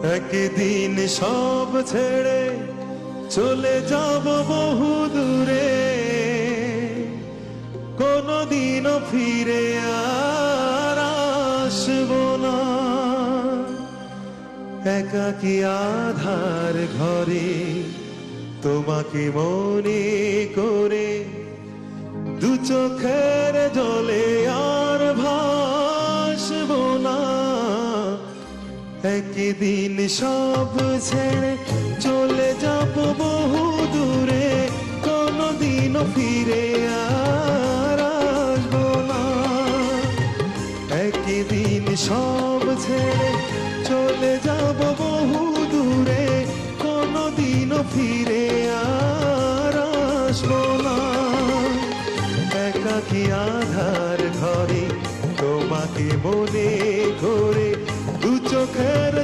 একদিন সব ছেড়ে চলে যাব বহু দূরে, কোনদিনও ফিরে আর আসবো না। একাকী আধার ঘরে তোমাকে মনে করে দু চোখের জলে আর ভাসবো না। একদিন সব ছেড়ে চলে যাব বহু দূরে, কোনদিনও ফিরে আর আসবো না। একদিন সব ছেড়ে চলে যাব বহু দূরে, কোনদিনও ফিরে আর আসবো না। একাকী আধার ঘরে তোমাকে মনে করে দু চোখের